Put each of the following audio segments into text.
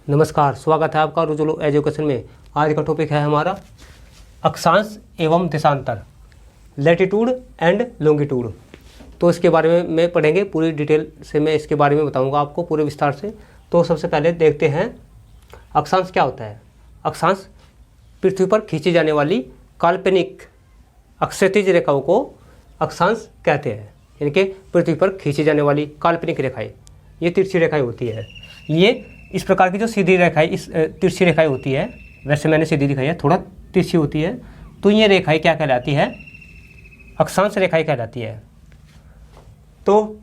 नमस्कार, स्वागत है आपका रुजुलो एजुकेशन में। आज का टॉपिक है हमारा अक्षांश एवं देशांतर, लैटिट्यूड एंड लॉन्गिट्यूड। तो इसके बारे में पढ़ेंगे, पूरी डिटेल से मैं इसके बारे में बताऊंगा आपको पूरे विस्तार से। तो सबसे पहले देखते हैं अक्षांश क्या होता है। अक्षांश पृथ्वी पर खींची जाने वाली काल्पनिक अक्षैतिज रेखाओं को अक्षांश कहते हैं। यानी कि पृथ्वी पर खींची जाने वाली काल्पनिक रेखाएं, ये तिरछी रेखाएं होती है। ये इस प्रकार की जो सीधी रेखाएं, इस तिरछी रेखाएं होती है, वैसे मैंने सीधी दिखाई है, थोड़ा तिरछी होती है, तो ये रेखाएं क्या कहलाती है? अक्षांश रेखाएं कहलाती है। तो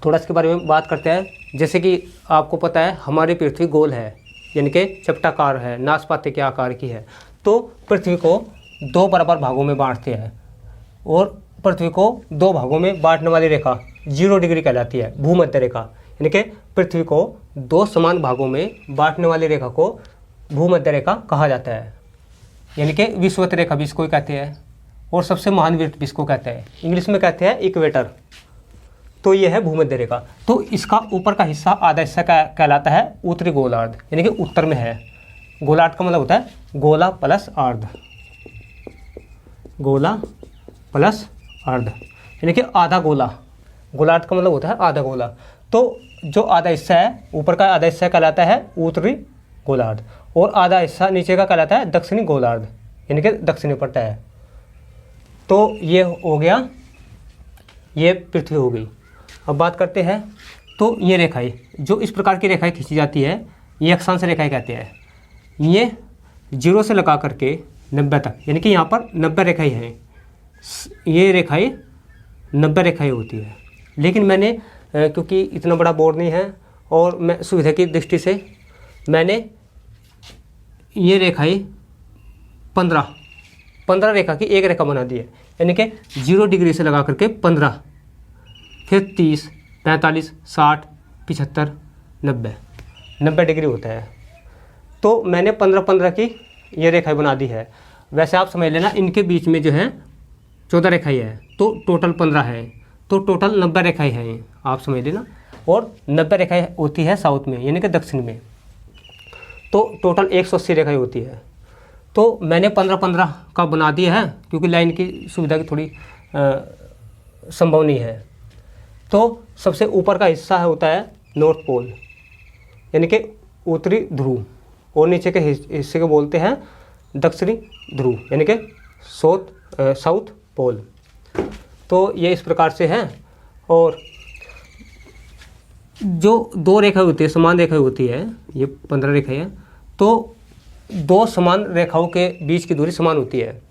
थोड़ा इसके बारे में बात करते हैं। जैसे कि आपको पता है हमारी पृथ्वी गोल है, यानी कि चपटाकार है, नाशपाती के आकार की है। तो पृथ्वी को दो बराबर भागों में बांटते हैं और पृथ्वी को दो भागों में बांटने वाली रेखा 0 डिग्री कहलाती है, भूमध्य रेखा। यानी कि पृथ्वी को दो समान भागों में बांटने वाली रेखा को भूमध्य रेखा कहा जाता है। यानी कि विषुवत रेखा भी इसको कहते हैं और सबसे महान वृत्त भी इसको कहते हैं। इंग्लिश में कहते हैं इक्वेटर। तो ये है भूमध्य रेखा। तो इसका ऊपर का हिस्सा, आधा हिस्सा कहलाता है उत्तरी गोलार्ध, यानी कि उत्तर में है। गोलार्ध का मतलब होता है गोला प्लस अर्ध, गोला प्लस अर्ध, यानी कि आधा गोला। गोलार्ध का मतलब होता है आधा गोला। तो जो आधा हिस्सा है, ऊपर का आधा हिस्सा कहलाता है उत्तरी गोलार्ध और आधा हिस्सा नीचे का कहलाता है दक्षिणी गोलार्ध, यानी कि दक्षिणी पट्टा है। तो ये हो गया, ये पृथ्वी हो गई। अब बात करते हैं, तो ये रेखाएं, जो इस प्रकार की रेखाएं खींची जाती है, ये अक्षांश रेखाएं कहते हैं। ये 0 से लगा करके 90 तक, यानी कि यहाँ पर 90 रेखाएं हैं। ये रेखाएं 90 रेखाएं होती है। लेकिन मैंने क्योंकि इतना बड़ा बोर्ड नहीं है और मैं सुविधा की दृष्टि से मैंने ये रेखाएं 15 रेखा की एक रेखा बना दी है। यानी कि 0 डिग्री से लगा करके 15, फिर 30, 45, 60, 75, 90 डिग्री होता है। तो मैंने 15 की ये रेखाएं बना दी है। वैसे आप समझ लेना, इनके बीच में जो है 14 रेखाएं है, तो टोटल 15 है। तो टोटल 90 रेखाएं हैं, आप समझ लेना। और 90 रेखाएं होती है साउथ में, यानी कि दक्षिण में। तो टोटल 180 रेखाएं होती है। तो मैंने 15 का बना दिया है, क्योंकि लाइन की सुविधा की थोड़ी संभव नहीं है। तो सबसे ऊपर का हिस्सा होता है नॉर्थ पोल, यानी कि उत्तरी ध्रुव, और नीचे के हिस्से को बोलते हैं दक्षिणी ध्रुव, यानी कि साउथ पोल। तो ये इस प्रकार से है। और जो दो रेखाएं होती है, समान रेखाएं होती है, ये 15 रेखाएं हैं, तो दो समान रेखाओं के बीच की दूरी समान होती है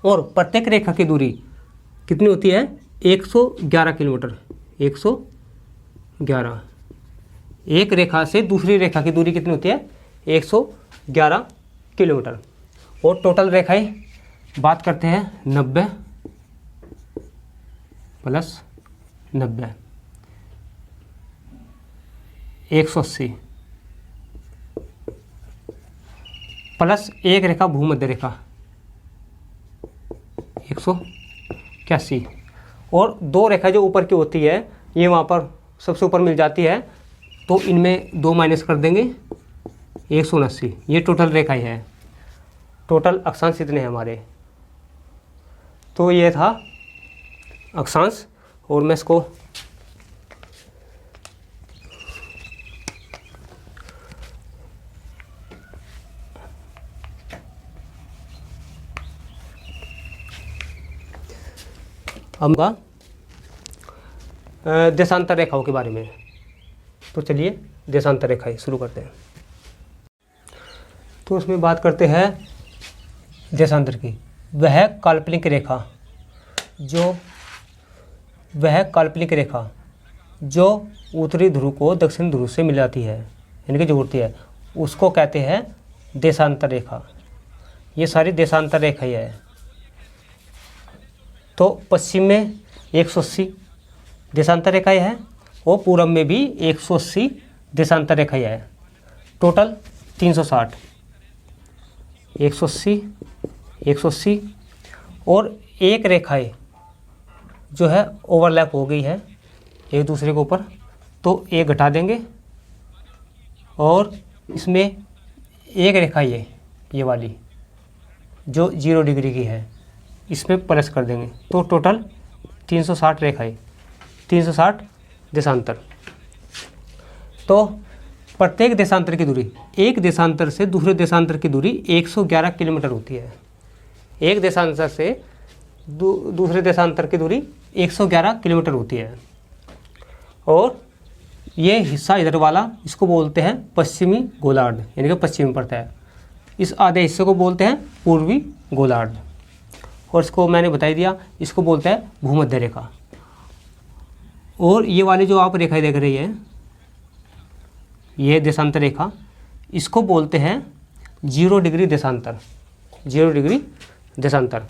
और प्रत्येक रेखा की दूरी कितनी होती है? 111 किलोमीटर। 111। एक रेखा से दूसरी रेखा की दूरी कितनी होती है? 111 किलोमीटर। और टोटल रेखाएं बात करते हैं 90 प्लस 90, 180 प्लस एक रेखा भूमध्य रेखा 181। और दो रेखा जो ऊपर की होती है, ये वहाँ पर सबसे ऊपर मिल जाती है, तो इनमें 2 माइनस कर देंगे, 179। ये टोटल रेखाएं है। टोटल अक्षांश इतने हैं हमारे। तो ये था अक्षांश। और मैं इसको अब देशांतर रेखाओं के बारे में। तो चलिए देशांतर रेखाएं शुरू करते हैं। तो उसमें बात करते हैं देशांतर की। वह काल्पनिक रेखा जो उत्तरी ध्रुव को दक्षिण ध्रुव से मिलाती है, यानी कि जोड़ती है, उसको कहते हैं देशांतर रेखा। ये सारी देशांतर रेखाएं है। तो पश्चिम में 180 देशांतर रेखाएं हैं और पूरब में भी 180 देशांतर रेखाएं है। टोटल 360, 180, 180 और एक रेखाएं जो है ओवरलैप हो गई है एक दूसरे के ऊपर, तो एक घटा देंगे और इसमें एक रेखा ये वाली जो 0 डिग्री की है, इसमें प्लस कर देंगे तो टोटल 360 रेखाएं, 360 देशांतर। तो प्रत्येक देशांतर की दूरी, एक देशांतर से दूसरे देशांतर की दूरी 111 किलोमीटर होती है। एक देशांतर से दूसरे देशांतर की दूरी 111 किलोमीटर होती है। और ये हिस्सा इधर वाला, इसको बोलते हैं पश्चिमी गोलार्ध, यानी कि पश्चिम पड़ता है। इस आधे हिस्से को बोलते हैं पूर्वी गोलार्ध, और इसको मैंने बता दिया, इसको बोलते हैं भूमध्य रेखा। और ये वाली जो आप रेखा देख रही है, ये देशांतर रेखा, इसको बोलते हैं 0 डिग्री देशांतर, 0 डिग्री देशांतर।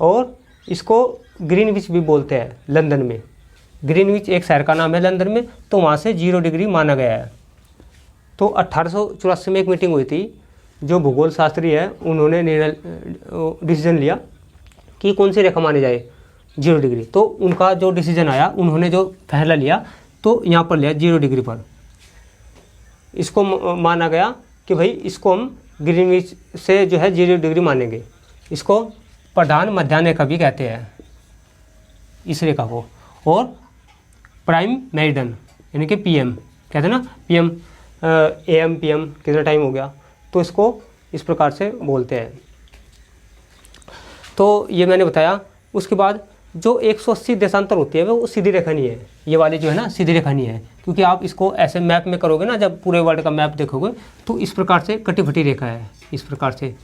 और इसको ग्रीनविच भी बोलते हैं लंदन में। ग्रीनविच एक शहर का नाम है लंदन में, तो वहाँ से 0 डिग्री माना गया है। तो 1884 में एक मीटिंग हुई थी, जो भूगोल शास्त्री है उन्होंने डिसीजन लिया कि कौन सी रेखा मानी जाए 0 डिग्री। तो उनका जो डिसीजन आया, उन्होंने जो फैसला लिया तो यहाँ पर लिया 0 डिग्री पर। इसको माना गया कि भाई इसको हम ग्रीनविच से जो है 0 डिग्री मानेंगे। इसको प्रधान मध्याह्न रेखा भी कहते हैं इस रेखा को। और प्राइम मेरिडियन यानी कि PM कहते हैं ना, PM AM PM कितना टाइम हो गया, तो इसको इस प्रकार से बोलते हैं। तो ये मैंने बताया। उसके बाद जो 180 देशांतर होती है वो सीधी रेखा नहीं है, ये वाली जो है ना सीधी रेखा नहीं है, क्योंकि आप इसको ऐसे मैप में करोगे ना, जब पूरे वर्ल्ड का मैप देखोगे तो इस प्रकार से कटी फटी रेखा है, इस प्रकार से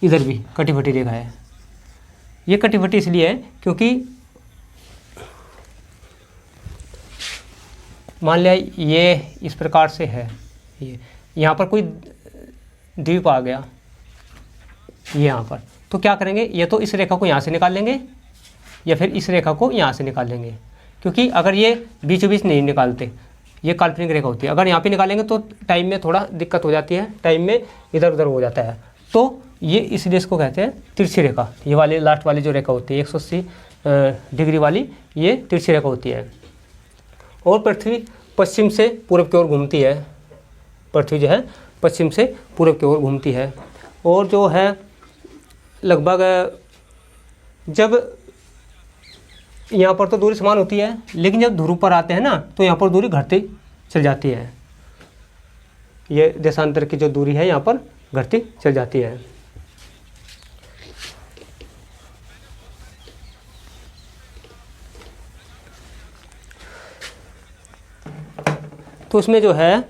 इधर भी कटी फटी रेखा है। ये कटी फटी इसलिए है क्योंकि मान लिया ये इस प्रकार से है, ये यहाँ पर कोई द्वीप आ गया ये यहाँ पर, तो क्या करेंगे, ये तो इस रेखा को यहाँ से निकाल लेंगे या फिर इस रेखा को यहाँ से निकाल लेंगे, क्योंकि अगर ये बीचों बीच नहीं निकालते, ये काल्पनिक रेखा होती है। अगर यहाँ पे निकालेंगे तो टाइम में थोड़ा दिक्कत हो जाती है, टाइम में इधर उधर हो जाता है। तो ये इसलिए इसको कहते हैं तिरछी रेखा। ये वाली लास्ट वाली जो रेखा होती है 180 डिग्री वाली, ये तिरछी रेखा होती है। और पृथ्वी पश्चिम से पूर्व की ओर घूमती है, पृथ्वी जो है पश्चिम से पूर्व की ओर घूमती है। और जो है लगभग जब यहाँ पर तो दूरी समान होती है, लेकिन जब ध्रुव पर आते हैं ना तो यहाँ पर दूरी घटती चल जाती है। ये देशांतर की जो दूरी है यहाँ पर घटती चल जाती है। तो उसमें जो है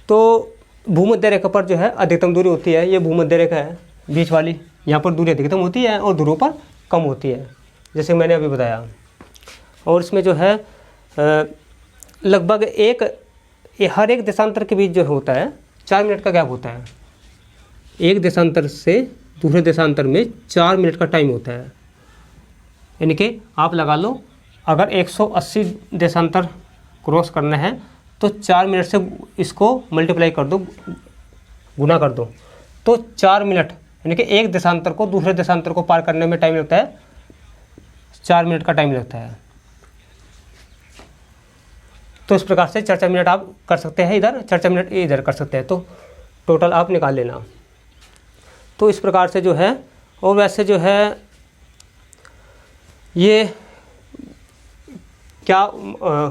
तो भूमध्य रेखा पर जो है अधिकतम दूरी होती है, ये भूमध्य रेखा है बीच वाली, यहाँ पर दूरी अधिकतम होती है और ध्रुव पर कम होती है, जैसे मैंने अभी बताया। और इसमें जो है लगभग हर एक देशांतर के बीच जो होता है 4 मिनट का गैप होता है। एक देशांतर से दूसरे देशांतर में 4 मिनट का टाइम होता है, यानी कि आप लगा लो अगर 180 देशांतर क्रॉस करना है तो 4 मिनट से इसको मल्टीप्लाई कर दो, गुना कर दो, तो 4 मिनट यानी कि एक देशांतर को दूसरे देशांतर को पार करने में टाइम लगता है 4 मिनट का टाइम लगता है। तो इस प्रकार से 4 मिनट आप कर सकते हैं इधर, 4 मिनट इधर कर सकते हैं, तो टोटल आप निकाल लेना। तो इस प्रकार से जो है, और वैसे जो है ये क्या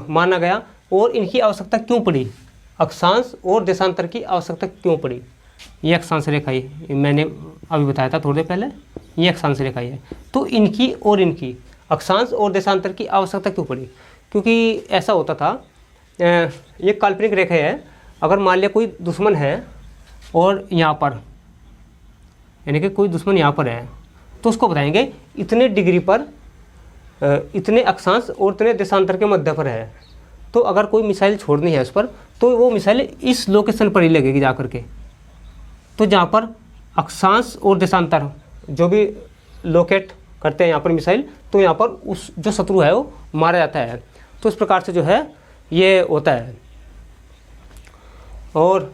माना गया और इनकी आवश्यकता क्यों पड़ी, अक्षांश और देशांतर की आवश्यकता क्यों पड़ी। ये अक्षांश रेखा ही मैंने अभी बताया था थोड़ी देर पहले, ये अक्षांश रेखा ही है। तो इनकी और इनकी अक्षांश और देशांतर की आवश्यकता क्यों पड़ी, क्योंकि ऐसा होता था, ये काल्पनिक रेखा है। अगर मान लिया कोई दुश्मन है और यहाँ पर यानी कि कोई दुश्मन यहाँ पर है, तो उसको बताएंगे इतने डिग्री पर इतने अक्षांश और इतने देशांतर के मध्य पर है। तो अगर कोई मिसाइल छोड़नी है उस पर, तो वो मिसाइल इस लोकेशन पर ही लगेगी जा करके। तो जहाँ पर अक्षांश और देशांतर जो भी लोकेट करते हैं यहाँ पर मिसाइल, तो यहाँ पर उस जो शत्रु है वो मारा जाता है। तो इस प्रकार से जो है ये होता है। और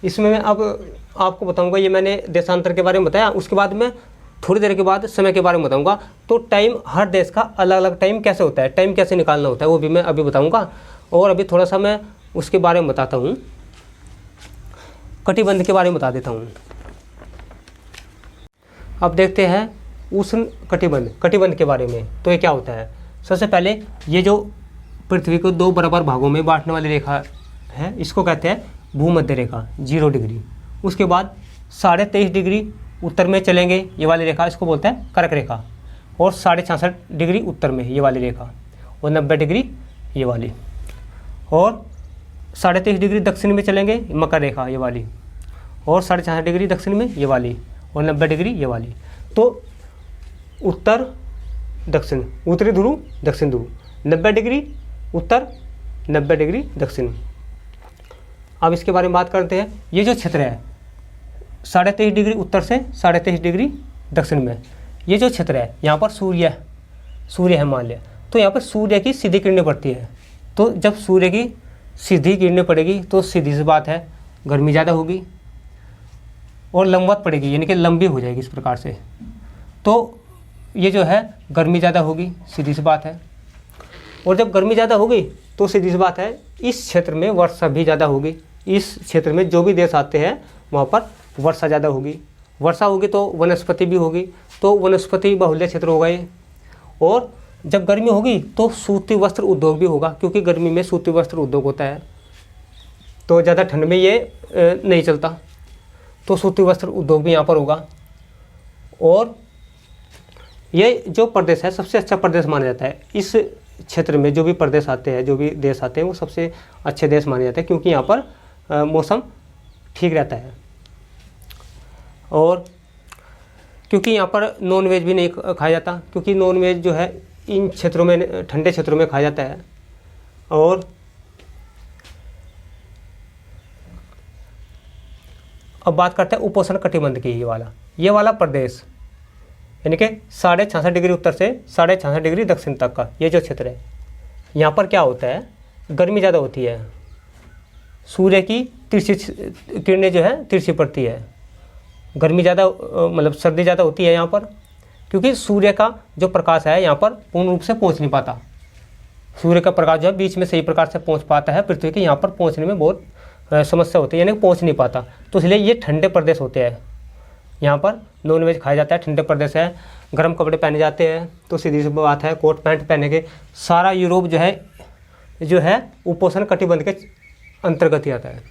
इसमें मैं अब आपको बताऊंगा, ये मैंने देशांतर के बारे में बताया, उसके बाद मैं थोड़ी देर के बाद समय के बारे में बताऊंगा। तो टाइम, हर देश का अलग अलग टाइम कैसे होता है, टाइम कैसे निकालना होता है, वो भी मैं अभी बताऊंगा। और अभी थोड़ा सा मैं उसके बारे में बताता हूँ। कटिबंध के बारे में बता देता हूँ। अब देखते हैं उष्ण कटिबंध, कटिबंध के बारे में। तो ये क्या होता है? सबसे पहले ये जो पृथ्वी को दो बराबर भागों में बांटने वाली रेखा है, इसको कहते हैं भूमध्य रेखा, 0 डिग्री। उसके बाद 23.5 डिग्री उत्तर में चलेंगे ये वाली रेखा, इसको बोलते हैं कर्क रेखा। और 66.5 डिग्री उत्तर में ये वाली रेखा, और 90 डिग्री ये वाली। और 23.5 डिग्री दक्षिण में चलेंगे मकर रेखा ये वाली, और 66.5 डिग्री दक्षिण में ये वाली, और 90 डिग्री ये वाली। तो उत्तर दक्षिण, उत्तरी ध्रुव दक्षिण ध्रुव, 90 डिग्री उत्तर, 90 डिग्री दक्षिण। अब इसके बारे में बात करते हैं। ये जो क्षेत्र है 23.5 डिग्री उत्तर से 23.5 डिग्री दक्षिण में, ये जो क्षेत्र है यहाँ पर सूर्य है मान लिया। तो यहाँ पर सूर्य की सीधी किरणें पड़ती है। तो जब सूर्य की सीधी किरणें पड़ेगी तो सीधी सी बात है गर्मी ज़्यादा होगी, और लंबवत पड़ेगी यानी कि लंबी हो जाएगी इस प्रकार से। तो ये जो है गर्मी ज़्यादा होगी, सीधी सी बात है। और जब गर्मी ज़्यादा होगी तो सीधी सी बात है इस क्षेत्र में वर्षा भी ज़्यादा होगी। इस क्षेत्र में जो भी देश आते हैं वहाँ पर वर्षा ज़्यादा होगी। वर्षा होगी तो वनस्पति भी होगी, तो वनस्पति बहुल्य क्षेत्र होगा ये। और जब गर्मी होगी तो सूती वस्त्र उद्योग भी होगा, क्योंकि गर्मी में सूती वस्त्र उद्योग होता है, तो ज़्यादा ठंड में ये नहीं चलता, तो सूती वस्त्र उद्योग भी यहाँ पर होगा। और ये जो प्रदेश है सबसे अच्छा प्रदेश माना जाता है। इस क्षेत्र में जो भी प्रदेश आते हैं, जो भी देश आते हैं, वो सबसे अच्छे देश माने जाते हैं, क्योंकि यहाँ पर मौसम ठीक रहता है। और क्योंकि यहाँ पर नॉन वेज भी नहीं खाया जाता, क्योंकि नॉन वेज जो है इन क्षेत्रों में, ठंडे क्षेत्रों में खाया जाता है। और अब बात करते हैं उपोष्ण कटिबंध की। ये वाला प्रदेश यानी कि 66.5 डिग्री उत्तर से 66.5 डिग्री दक्षिण तक का ये जो क्षेत्र है, यहाँ पर क्या होता है, गर्मी ज़्यादा होती है, सूर्य की तिरछी किरणें जो है तिरछी पड़ती है, गर्मी ज़्यादा मतलब सर्दी ज़्यादा होती है यहाँ पर, क्योंकि सूर्य का जो प्रकाश है यहाँ पर पूर्ण रूप से पहुँच नहीं पाता। सूर्य का प्रकाश जो है बीच में सही प्रकार से पहुँच पाता है, पृथ्वी के यहाँ पर पहुँचने में बहुत समस्या होती है, यानी पहुँच नहीं पाता। तो इसलिए ये ठंडे प्रदेश होते हैं, यहाँ पर नॉन वेज खाया जाता है, ठंडे प्रदेश है, गर्म कपड़े पहने जाते हैं। तो सीधी सी बात है कोट पैंट पहने के सारा यूरोप जो है उपोष्ण कटिबंध के अंतर्गत ही आता है,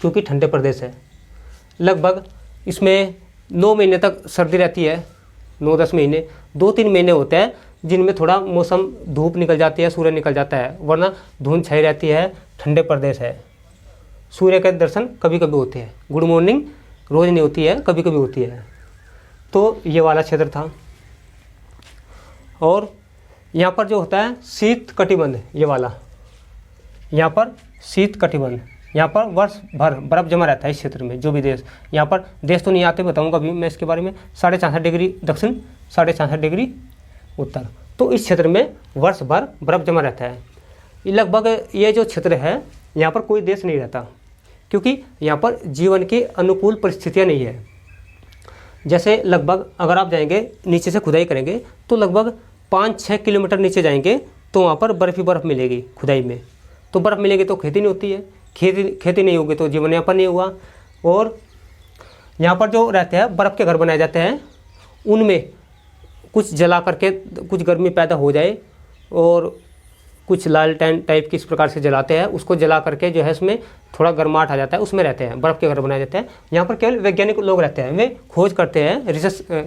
क्योंकि ठंडे प्रदेश है। लगभग इसमें 9 महीने तक सर्दी रहती है, 9-10 महीने, 2-3 महीने होते हैं जिनमें थोड़ा मौसम धूप निकल जाती है, सूर्य निकल जाता है, वरना धुंध छाई रहती है। ठंडे प्रदेश है, सूर्य के दर्शन कभी कभी होते हैं, गुड मॉर्निंग रोज़ नहीं होती है, कभी कभी होती है। तो ये वाला क्षेत्र था। और यहाँ पर जो होता है शीत कटिबंध, ये वाला यहाँ पर शीत कटिबंध, यहाँ पर वर्ष भर बर्फ़ जमा रहता है इस क्षेत्र में। जो भी देश, यहाँ पर देश तो नहीं आते, बताऊँगा अभी मैं इसके बारे में। 66.5 डिग्री दक्षिण, 66.5 डिग्री उत्तर, तो इस क्षेत्र में वर्ष भर बर्फ़ जमा रहता है। लगभग ये जो क्षेत्र है यहाँ पर कोई देश नहीं रहता, क्योंकि यहाँ पर जीवन की अनुकूल परिस्थितियाँ नहीं है। जैसे लगभग अगर आप जाएंगे नीचे से खुदाई करेंगे तो लगभग 5-6 किलोमीटर नीचे जाएंगे तो वहाँ पर बर्फ़ ही बर्फ़ मिलेगी खुदाई में। तो बर्फ़ मिलेगी तो खेती नहीं होती है, खेती नहीं होगी तो जीवन यापन नहीं हुआ। और यहाँ पर जो रहते हैं बर्फ़ के घर बनाए जाते हैं, उनमें कुछ जला करके कुछ गर्मी पैदा हो जाए और कुछ लालटेन टाइप की इस प्रकार से जलाते हैं, उसको जला करके जो है इसमें थोड़ा गर्माहट आ जाता है, उसमें रहते हैं, बर्फ़ के घर बनाए जाते हैं। यहाँ पर केवल वैज्ञानिक लोग रहते हैं, वे खोज करते हैं,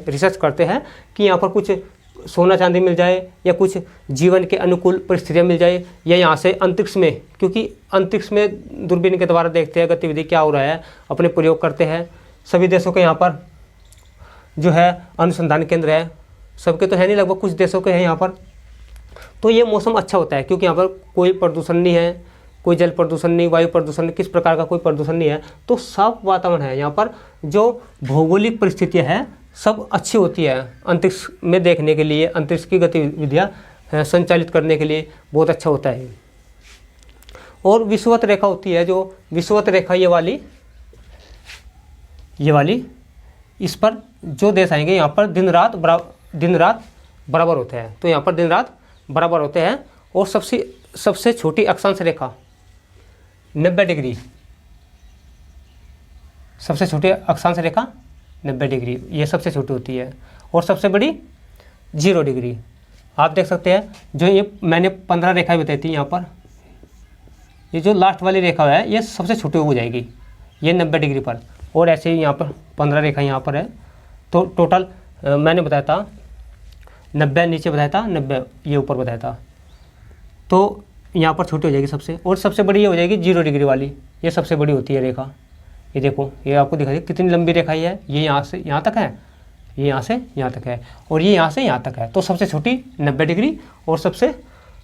रिसर्च करते हैं कि यहाँ पर कुछ सोना चांदी मिल जाए या कुछ जीवन के अनुकूल परिस्थितियाँ मिल जाए, या यहाँ से अंतरिक्ष में, क्योंकि अंतरिक्ष में दूरबीन के द्वारा देखते हैं गतिविधि क्या हो रहा है, अपने प्रयोग करते हैं। सभी देशों के यहाँ पर जो है अनुसंधान केंद्र है, सबके तो है नहीं, लगभग कुछ देशों के हैं यहाँ पर। तो ये मौसम अच्छा होता है क्योंकि यहाँ पर कोई प्रदूषण नहीं है, कोई जल प्रदूषण नहीं, वायु प्रदूषण नहीं, किस प्रकार का कोई प्रदूषण नहीं है। तो साफ वातावरण है यहाँ पर। जो भौगोलिक परिस्थितियाँ हैं सब अच्छी होती है अंतरिक्ष में देखने के लिए, अंतरिक्ष की गतिविधियाँ संचालित करने के लिए बहुत अच्छा होता है। और विषुवत रेखा होती है, जो विषुवत रेखा ये वाली, इस पर जो देश आएंगे यहाँ पर दिन रात बराबर होते हैं। तो यहाँ पर दिन रात बराबर होते हैं। और सबसे छोटी अक्षांश रेखा 90 डिग्री, सबसे छोटी अक्षांश रेखा 90 डिग्री, ये सबसे छोटी होती है, और सबसे बड़ी 0 डिग्री। आप देख सकते हैं जो ये मैंने 15 रेखाएं बताई थी यहाँ पर, ये जो लास्ट वाली रेखा है ये सबसे छोटी हो जाएगी, ये 90 डिग्री पर, और ऐसे ही यहाँ पर 15 रेखा यहाँ पर है। तो टोटल मैंने बताया था 90 नीचे बताया था, 90 ये ऊपर बताया था। तो यहाँ पर छोटी हो जाएगी सबसे, और सबसे बड़ी ये हो जाएगी 0 डिग्री वाली, ये सबसे बड़ी होती है रेखा। ये देखो, ये आपको दिखाई कितनी लंबी रेखा ही है, ये यहाँ से यहाँ तक है, ये यहाँ से यहाँ तक है, और ये यहाँ से यहाँ तक है। तो सबसे छोटी 90 डिग्री और सबसे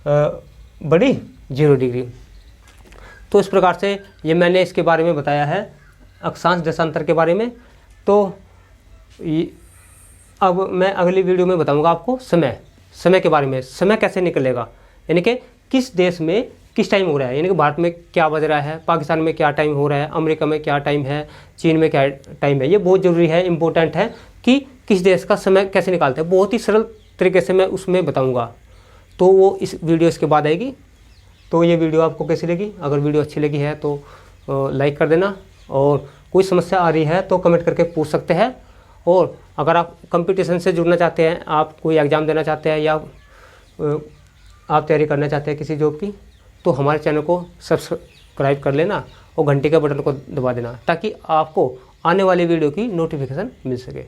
बड़ी 0 डिग्री। तो इस प्रकार से ये मैंने इसके बारे में बताया है, अक्षांश देशांतर के बारे में। तो अब मैं अगली वीडियो में बताऊंगा आपको समय के बारे में, समय कैसे निकलेगा, यानी कि किस देश में किस टाइम हो रहा है, यानी कि भारत में क्या बज रहा है, पाकिस्तान में क्या टाइम हो रहा है, अमेरिका में क्या टाइम है, चीन में क्या टाइम है। ये बहुत ज़रूरी है, इम्पोर्टेंट है कि किस देश का समय कैसे निकालते हैं। बहुत ही सरल तरीके से मैं उसमें बताऊँगा, तो वो इस वीडियो इसके बाद आएगी। तो ये वीडियो आपको कैसी लगी? अगर वीडियो अच्छी लगी है तो लाइक कर देना, और कोई समस्या आ रही है तो कमेंट करके पूछ सकते हैं। और अगर आप कंपटीशन से जुड़ना चाहते हैं, आप कोई एग्ज़ाम देना चाहते हैं, या आप तैयारी करना चाहते हैं किसी जॉब की, तो हमारे चैनल को सब्सक्राइब कर लेना और घंटी के बटन को दबा देना, ताकि आपको आने वाली वीडियो की नोटिफिकेशन मिल सके।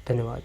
धन्यवाद।